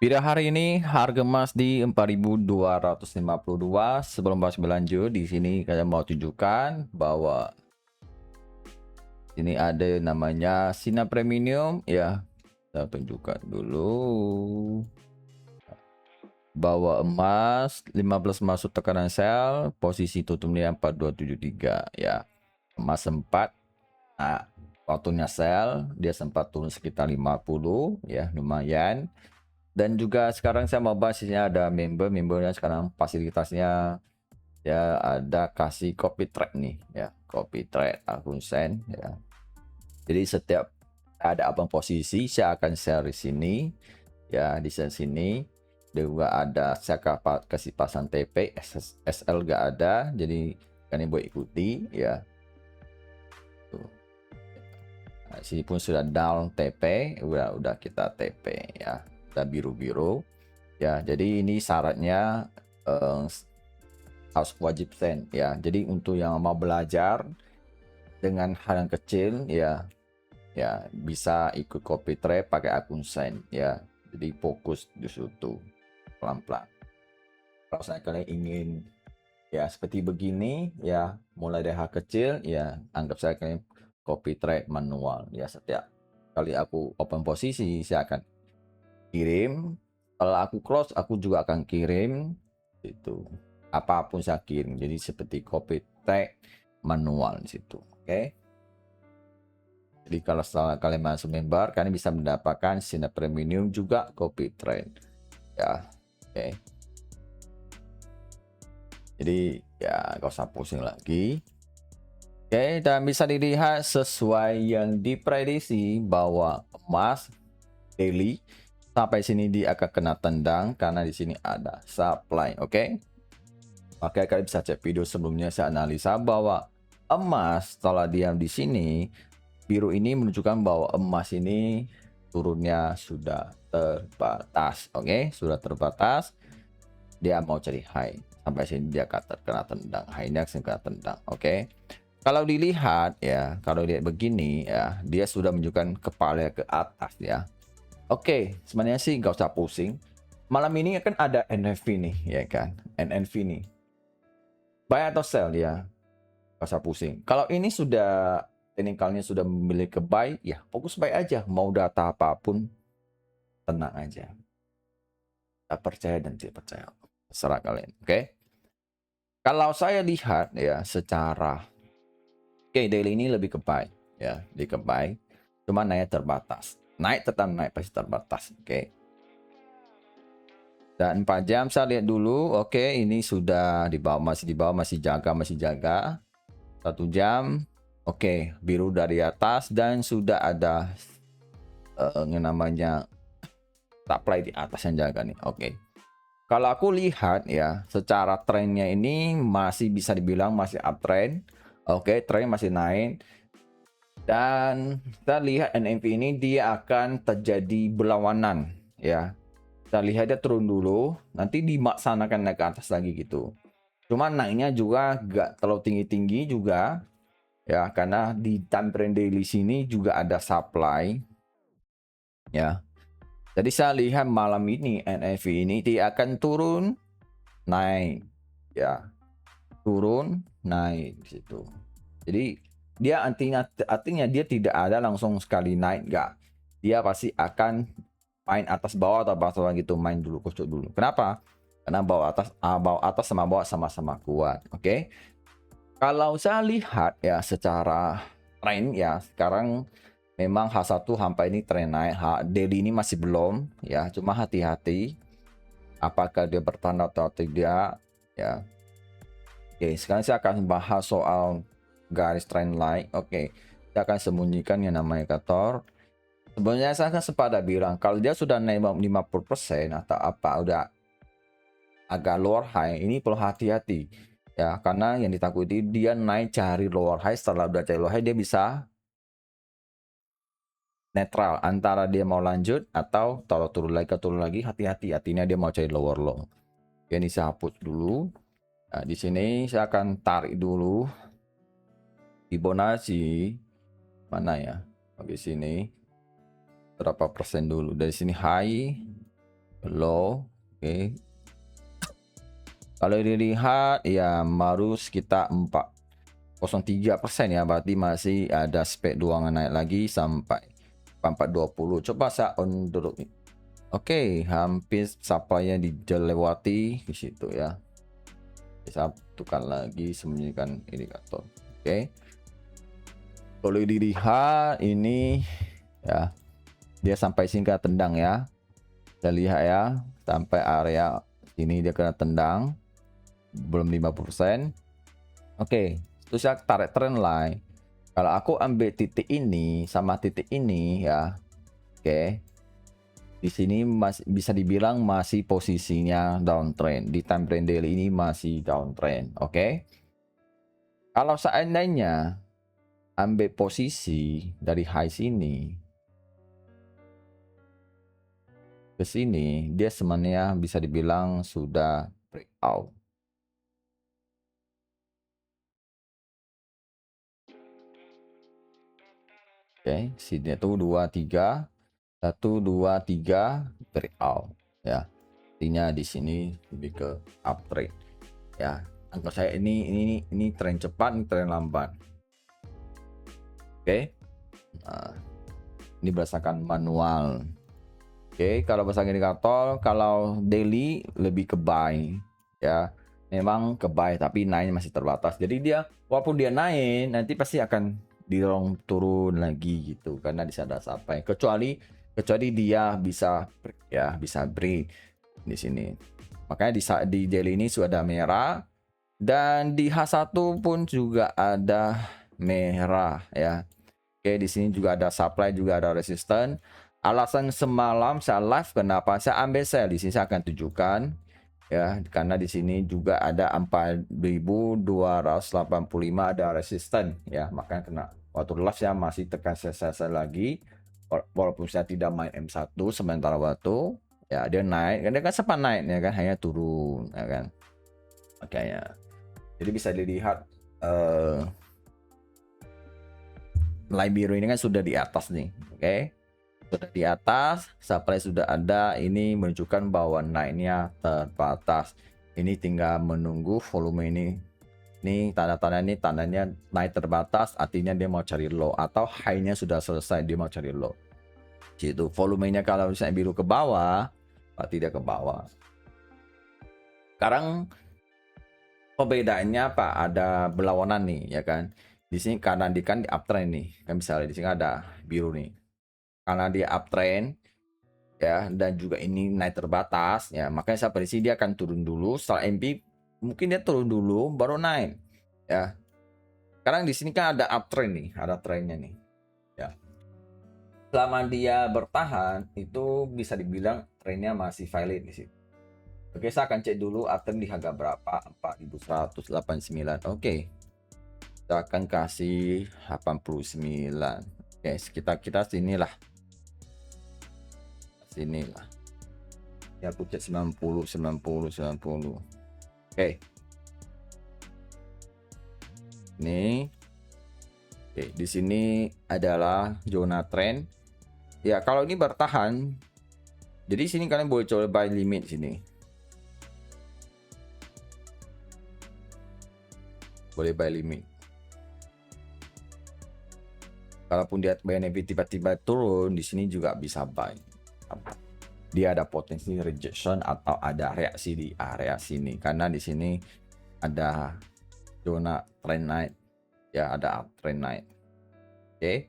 Pada hari ini harga emas di 4.252. Sebelum bahas lebih lanjut, di sini saya mau tunjukkan bahwa ini ada namanya Sina Premium ya. Saya tunjukkan dulu bahwa emas 15 masuk tekanan sell, posisi tutupnya 4273 ya. Emas sempat waktunya sell, dia sempat turun sekitar 50 ya, lumayan. Dan juga sekarang saya mau bahas ini ada membernya sekarang fasilitasnya ya, ada kasih copy trade nih ya, copy trade akun send ya. Jadi setiap ada abang posisi saya akan share di sini ya, di sini juga ada saya kasih pasang TP SL gak ada, jadi kalian boleh ikuti ya. Tuh. Nah, sini pun sudah down TP, udah kita TP ya, udah biru-biru ya. Jadi ini syaratnya harus wajib send ya. Jadi untuk yang mau belajar dengan hal yang kecil ya, ya bisa ikut copy trade pakai akun send ya. Jadi fokus di situ pelan-pelan. Kalau saya kalian ingin ya seperti begini ya, mulai dari hal kecil ya, anggap saya kalian copy trade manual ya. Setiap kali aku open posisi saya akan kirim, kalau aku close aku juga akan kirim itu, apapun saya kirim. Jadi seperti copy tag manual di situ. Oke. Jadi kalau setelah kalian masuk member, kalian bisa mendapatkan Sina Premium juga copy trade ya. Oke. Jadi ya gak usah pusing lagi. Oke, dan bisa dilihat sesuai yang diprediksi bahwa emas daily sampai sini dia akan kena tendang karena di sini ada supply. Oke. Oke, kalian bisa cek video sebelumnya, saya analisa bahwa emas setelah diam di sini, biru ini menunjukkan bahwa emas ini turunnya sudah terbatas. Oke, sudah terbatas. Dia mau cari high. Sampai sini dia kena tendang. High-nya kena tendang. Oke. Kalau dilihat ya, kalau lihat begini ya, dia sudah menunjukkan kepala ke atas ya. Oke, sebenarnya sih nggak usah pusing. Malam ini kan ada NFV nih, ya kan? NNV nih. Buy atau sell ya, nggak usah pusing. Kalau ini sudah technicalnya sudah memilih ke buy, ya fokus buy aja. Mau data apapun, tenang aja. Tak percaya dan tidak percaya, terserah kalian. Oke. Kalau saya lihat ya secara daily ini lebih ke buy ya, lebih ke buy. Cuma naik terbatas. Naik tetap naik pasti terbatas. Oke. Dan 4 jam saya lihat dulu. Oke, ini sudah di bawah, masih jaga, masih jaga. 1 jam. Oke, biru dari atas dan sudah ada yang namanya supply di atas yang jaga nih. Oke. Kalau aku lihat ya, secara trennya ini masih bisa dibilang masih uptrend. Oke, tren masih naik. Dan kita lihat NMV ini dia akan terjadi berlawanan ya. Kita lihat dia turun dulu, nanti dimaksanakan naik ke atas lagi gitu. Cuma naiknya juga gak terlalu tinggi-tinggi juga ya, karena di time trend daily sini juga ada supply ya. Jadi saya lihat malam ini NFV ini dia akan turun naik ya, turun naik di situ. Jadi dia artinya dia tidak ada langsung sekali naik, enggak. Dia pasti akan main atas bawah atau bawah gitu, main dulu, kocok dulu. Kenapa? Karena bawah atas sama bawah sama-sama kuat. Oke. Kalau saya lihat ya secara tren ya, sekarang memang H1 sampai ini tren naik, daily ini masih belum ya, cuma hati-hati apakah dia bertahan atau tidak ya. Oke, sekarang saya akan bahas soal garis trend line. Oke, saya akan sembunyikan yang namanya indikator. Sebenarnya saya kan sempat ada bilang kalau dia sudah naik 50% atau apa udah agak lower high, ini perlu hati-hati ya, karena yang ditakuti dia naik cari lower high, setelah udah cari lower high dia bisa netral antara dia mau lanjut atau kalau turun lagi hati-hati, artinya dia mau cari lower low. Oke, ini saya hapus dulu. Nah, di sini saya akan tarik dulu Fibonacci mana ya, di sini berapa persen dulu, dari sini high low. Oke. Kalau dilihat ya baru sekitar 4,03% ya, berarti masih ada spek doangan naik lagi sampai 420. Coba saya on dulu nih. Oke, hampir supply-nya dilewati di situ ya. Saya tukar lagi, sembunyikan indikator. Oke. Kalau dilihat ini ya, dia sampai sini kena tendang ya. Kita lihat ya, sampai area ini dia kena tendang. Belum 50%. Oke, terus saya tarik trend line. Kalau aku ambil titik ini sama titik ini ya. Oke. Di sini masih bisa dibilang masih posisinya downtrend. Di time frame daily ini masih downtrend. Oke. Kalau seandainya ambil posisi dari high sini ke sini, dia sebenarnya bisa dibilang sudah breakout. Oke, sini itu 23, 1 2 3 breakout ya. Artinya di sini lebih ke uptrend ya. Anggap saya ini tren cepat, ini tren lambat. Oke. Nah, ini berdasarkan manual. Oke, kalau berdasarkan indikator, kalau daily lebih ke buy ya. Memang ke buy tapi naiknya masih terbatas. Jadi dia walaupun dia naik nanti pasti akan didorong turun lagi gitu karena di sana sampai kecuali dia bisa break ya, bisa break di sini. Makanya di daily ini sudah ada merah dan di H1 pun juga ada merah ya. Oke, di sini juga ada supply, juga ada resisten. Alasan semalam saya live kenapa saya ambil sell di sini saya akan tunjukkan ya, karena di sini juga ada 4.285 ada resisten ya, makanya kena waktu live saya masih tekan sell lagi walaupun saya tidak main M1 sementara waktu ya, dia naik kan, dia kan sempat naik ya kan, hanya turun ya kan, makanya jadi bisa dilihat line biru ini kan sudah di atas nih. Oke, sudah di atas, supply sudah ada, ini menunjukkan bahwa naiknya terbatas. Ini tinggal menunggu volume ini tanda-tanda ini tandanya naik terbatas, artinya dia mau cari low atau high-nya sudah selesai, dia mau cari low. Situ volumenya kalau misalnya biru ke bawah, berarti dia ke bawah. Sekarang perbedaannya apa? Ada berlawanan nih ya kan. Di sini kanan di kan di uptrend nih. Kan misalnya di sini ada biru nih. Karena dia uptrend ya, dan juga ini naik terbatas ya, makanya saya prediksi dia akan turun dulu setelah MP, mungkin dia turun dulu baru naik ya. Sekarang di sini kan ada uptrend nih, ada trennya nih ya. Selama dia bertahan itu bisa dibilang trennya masih valid di sini. Oke, saya akan cek dulu uptrend di harga berapa, 4189. Oke, kita akan kasih 89. Oke, sekitar kita sinilah ya, aku cek 90. Oke, ini oke, di sini adalah zona trend ya. Kalau ini bertahan, jadi sini kalian boleh coba buy limit sini, boleh buy limit. Kalaupun dia benefit tiba-tiba turun, di sini juga bisa buy. Dia ada potensi rejection atau ada reaksi di area sini karena di sini ada zona trend naik ya, ada uptrend naik. Oke,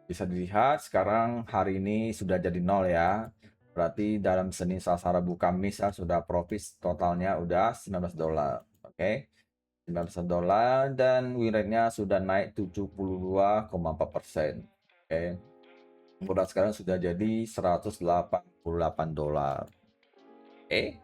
bisa dilihat sekarang hari ini sudah jadi nol ya, berarti dalam Senin, Selasa, Rabu, Kamis ya, sudah profit totalnya udah $19. Oke, $19 dan win rate-nya sudah naik 72,4%. Oke, modal sekarang sudah jadi $188. Oke.